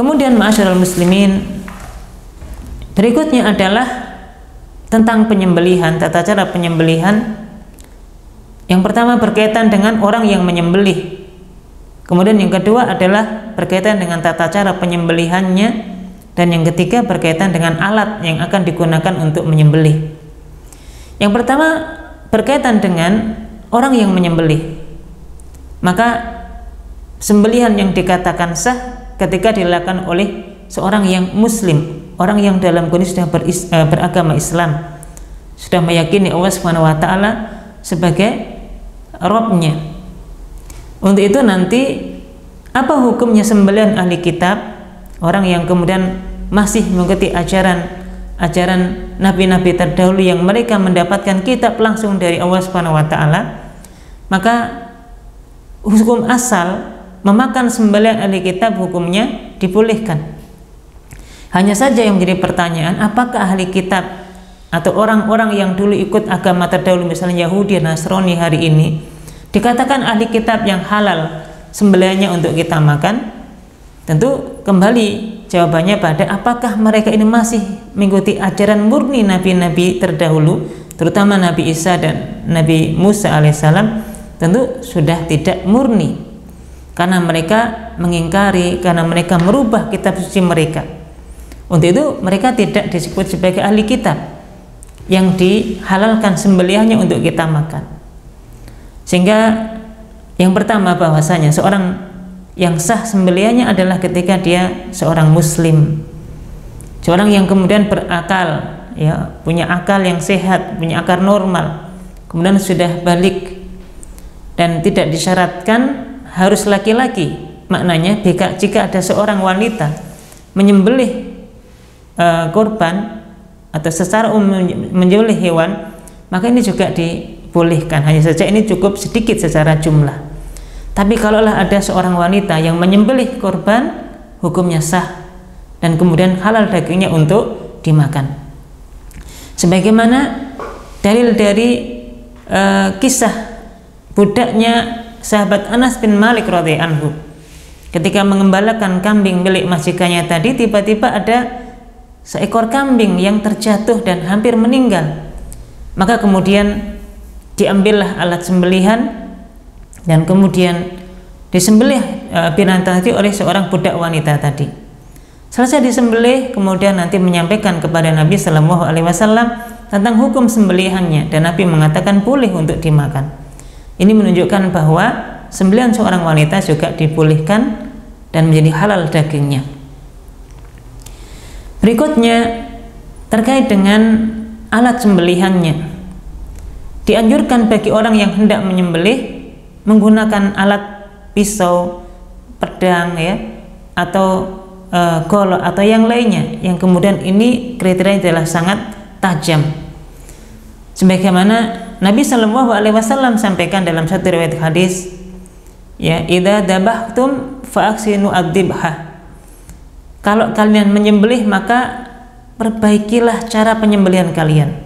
Kemudian ma'asyiral muslimin, berikutnya adalah tentang penyembelihan, tata cara penyembelihan. Yang pertama berkaitan dengan orang yang menyembelih. Kemudian yang kedua adalah berkaitan dengan tata cara penyembelihannya, dan yang ketiga berkaitan dengan alat yang akan digunakan untuk menyembelih. Yang pertama berkaitan dengan orang yang menyembelih. Maka sembelihan yang dikatakan sah ketika dilakukan oleh seorang yang muslim, orang yang dalam kondisi sudah beragama Islam, sudah meyakini Allah Subhanahu wa taala sebagai Rabb-nya. Untuk itu nanti apa hukumnya sembelihan ahli kitab, orang yang kemudian masih mengikuti ajaran nabi-nabi terdahulu yang mereka mendapatkan kitab langsung dari Allah Subhanahu wa taala. Maka hukum asal memakan sembelihan ahli kitab hukumnya dibolehkan. Hanya saja yang menjadi pertanyaan, apakah ahli kitab atau orang-orang yang dulu ikut agama terdahulu, misalnya Yahudi, Nasrani, hari ini dikatakan ahli kitab yang halal sembelihannya untuk kita makan? Tentu kembali jawabannya pada apakah mereka ini masih mengikuti ajaran murni nabi-nabi terdahulu, terutama Nabi Isa dan Nabi Musa alaihissalam. Tentu sudah tidak murni, karena mereka mengingkari, karena mereka merubah kitab suci mereka. Untuk itu mereka tidak disebut sebagai ahli kitab yang dihalalkan sembelihannya untuk kita makan. Sehingga yang pertama bahwasanya seorang yang sah sembelihannya adalah ketika dia seorang muslim, seorang yang kemudian berakal, ya, punya akal yang sehat, punya akal normal, kemudian sudah balik, dan tidak disyaratkan harus laki-laki. Maknanya jika ada seorang wanita menyembelih korban atau secara umum menyembelih hewan, maka ini juga dibolehkan. Hanya saja ini cukup sedikit secara jumlah. Tapi kalaulah ada seorang wanita yang menyembelih korban, hukumnya sah dan kemudian halal dagingnya untuk dimakan. Sebagaimana dalil dari kisah budaknya sahabat Anas bin Malik radhiyallahu anhu, ketika mengembalakan kambing milik majikannya tadi, tiba-tiba ada seekor kambing yang terjatuh dan hampir meninggal. Maka kemudian diambillah alat sembelihan dan kemudian disembelih binatang tadi oleh seorang budak wanita tadi. Selesai disembelih, kemudian nanti menyampaikan kepada Nabi Shallallahu Alaihi Wasallam tentang hukum sembelihannya, dan Nabi mengatakan boleh untuk dimakan. Ini menunjukkan bahwa sembelihan seorang wanita juga dibolehkan dan menjadi halal dagingnya. Berikutnya terkait dengan alat sembelihannya, dianjurkan bagi orang yang hendak menyembelih menggunakan alat pisau, pedang, ya, atau golok atau yang lainnya yang kemudian ini kriterianya adalah sangat tajam. Sebagaimana Nabi Shallallahu Alaihi Wasallam sampaikan dalam satu riwayat hadis, ya, idza dabahtum fa'aksinu ad-dibha. Kalau kalian menyembelih maka perbaikilah cara penyembelihan kalian.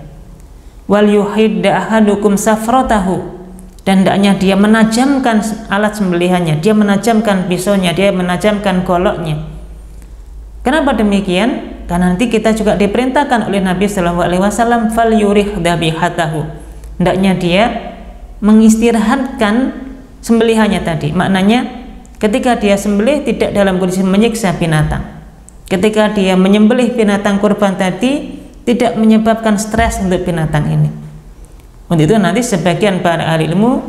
Wal yuhidda ahadukum safratahu, dan hendaknya dia menajamkan alat sembelihannya, dia menajamkan pisaunya, dia menajamkan goloknya. Kenapa demikian? Karena nanti kita juga diperintahkan oleh Nabi Shallallahu Alaihi Wasallam fal yurih dabihatahu, hendaknya dia mengistirahatkan sembelihannya tadi. Maknanya ketika dia sembelih tidak dalam kondisi menyiksa binatang. Ketika dia menyembelih binatang kurban tadi tidak menyebabkan stres untuk binatang ini. Untuk itu nanti sebagian para ahli ilmu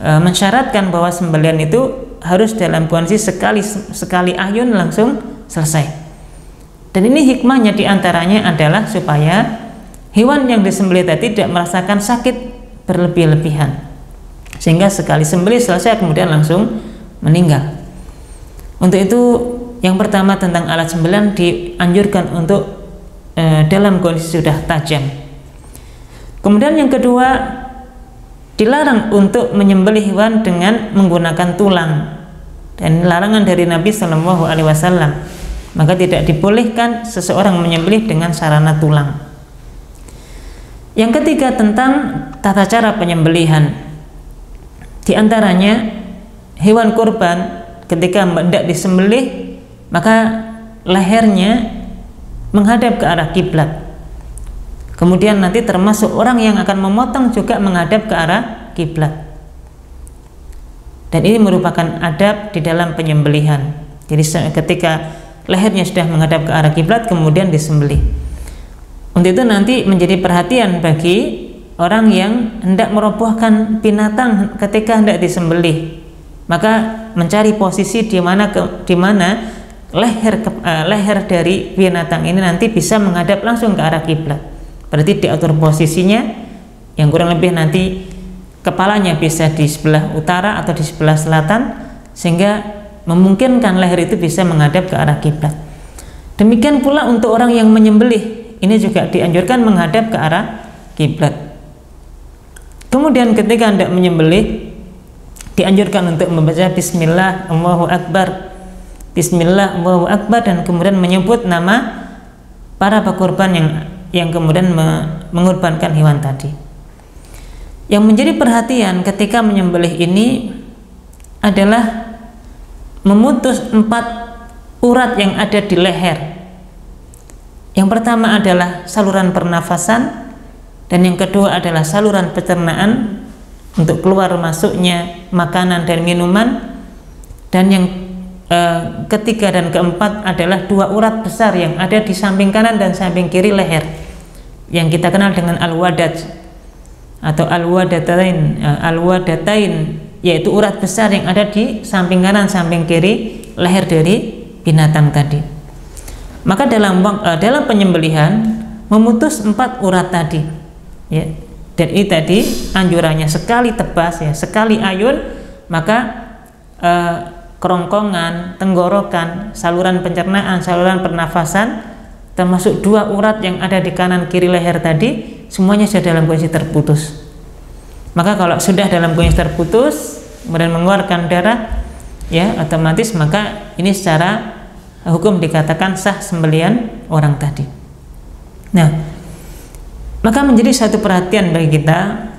mensyaratkan bahwa sembelihan itu harus dalam kondisi sekali ayun langsung selesai. Dan ini hikmahnya diantaranya adalah supaya hewan yang disembelih tadi tidak merasakan sakit berlebih-lebihan, sehingga sekali sembelih selesai kemudian langsung meninggal. Untuk itu yang pertama tentang alat sembelihan dianjurkan untuk dalam kondisi sudah tajam. Kemudian yang kedua, dilarang untuk menyembelih hewan dengan menggunakan tulang, dan larangan dari Nabi Shallallahu Alaihi Wasallam. Maka tidak dibolehkan seseorang menyembelih dengan sarana tulang. Yang ketiga tentang tata cara penyembelihan, di antaranya hewan kurban ketika hendak disembelih maka lehernya menghadap ke arah kiblat. Kemudian nanti termasuk orang yang akan memotong juga menghadap ke arah kiblat. Dan ini merupakan adab di dalam penyembelihan. Jadi ketika lehernya sudah menghadap ke arah kiblat kemudian disembelih. Untuk itu nanti menjadi perhatian bagi orang yang hendak merobohkan binatang ketika hendak disembelih. Maka mencari posisi di mana leher dari binatang ini nanti bisa menghadap langsung ke arah kiblat. Berarti diatur posisinya yang kurang lebih nanti kepalanya bisa di sebelah utara atau di sebelah selatan sehingga memungkinkan leher itu bisa menghadap ke arah kiblat. Demikian pula untuk orang yang menyembelih, ini juga dianjurkan menghadap ke arah kiblat. Kemudian ketika hendak menyembelih dianjurkan untuk membaca bismillah Allahu akbar, bismillah Allahu akbar, dan kemudian menyebut nama para pekurban yang kemudian mengorbankan hewan tadi. Yang menjadi perhatian ketika menyembelih ini adalah memutus 4 urat yang ada di leher. Yang pertama adalah saluran pernafasan, dan yang kedua adalah saluran pencernaan untuk keluar masuknya makanan dan minuman, dan yang ketiga dan keempat adalah 2 urat besar yang ada di samping kanan dan samping kiri leher yang kita kenal dengan al-wadaj atau al-wadatain, yaitu urat besar yang ada di samping kanan samping kiri leher dari binatang tadi. Maka dalam penyembelihan memutus 4 urat tadi, ya, dan ini tadi anjurannya sekali tebas, ya, sekali ayun, maka kerongkongan, tenggorokan, saluran pencernaan, saluran pernafasan, termasuk 2 urat yang ada di kanan kiri leher tadi, semuanya sudah dalam kondisi terputus. Maka kalau sudah dalam kondisi terputus kemudian mengeluarkan darah, ya, otomatis maka ini secara hukum dikatakan sah sembelihan orang tadi. Nah, maka menjadi satu perhatian bagi kita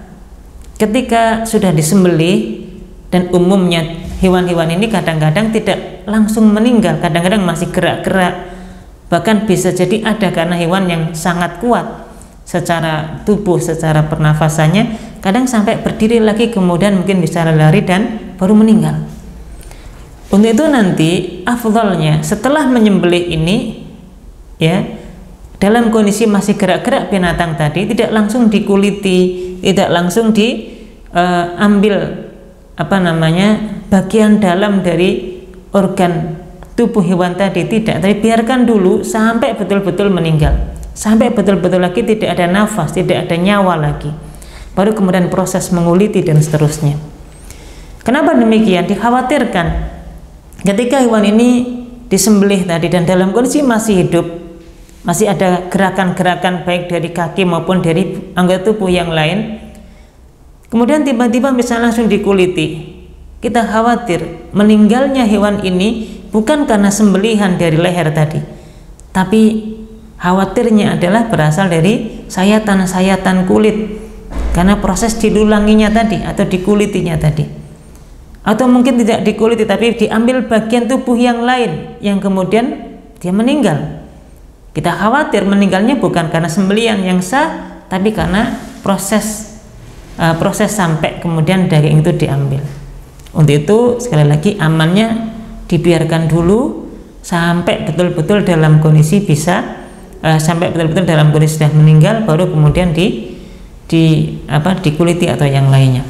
ketika sudah disembelih, dan umumnya hewan-hewan ini kadang-kadang tidak langsung meninggal, kadang-kadang masih gerak-gerak, bahkan bisa jadi ada karena hewan yang sangat kuat secara tubuh, secara pernafasannya, kadang sampai berdiri lagi kemudian mungkin bisa lari dan baru meninggal. Untuk itu nanti afdhalnya setelah menyembelih ini, ya, dalam kondisi masih gerak-gerak binatang tadi, tidak langsung dikuliti, tidak langsung diambil bagian dalam dari organ tubuh hewan tadi, tidak, tapi biarkan dulu sampai betul-betul meninggal, sampai betul-betul lagi tidak ada nafas, tidak ada nyawa lagi, baru kemudian proses menguliti dan seterusnya. Kenapa demikian? Dikhawatirkan ketika hewan ini disembelih tadi dan dalam kondisi masih hidup, masih ada gerakan-gerakan baik dari kaki maupun dari anggota tubuh yang lain, kemudian tiba-tiba bisa langsung dikuliti, kita khawatir meninggalnya hewan ini bukan karena sembelihan dari leher tadi, tapi khawatirnya adalah berasal dari sayatan-sayatan kulit karena proses dilulanginya tadi atau dikulitinya tadi, atau mungkin tidak dikuliti tapi diambil bagian tubuh yang lain yang kemudian dia meninggal. Kita khawatir meninggalnya bukan karena sembelihan yang sah, tapi karena proses sampai kemudian daging itu diambil. Untuk itu sekali lagi amannya dibiarkan dulu sampai betul-betul dalam kondisi sampai betul-betul dalam kondisi sudah meninggal, baru kemudian dikuliti atau yang lainnya.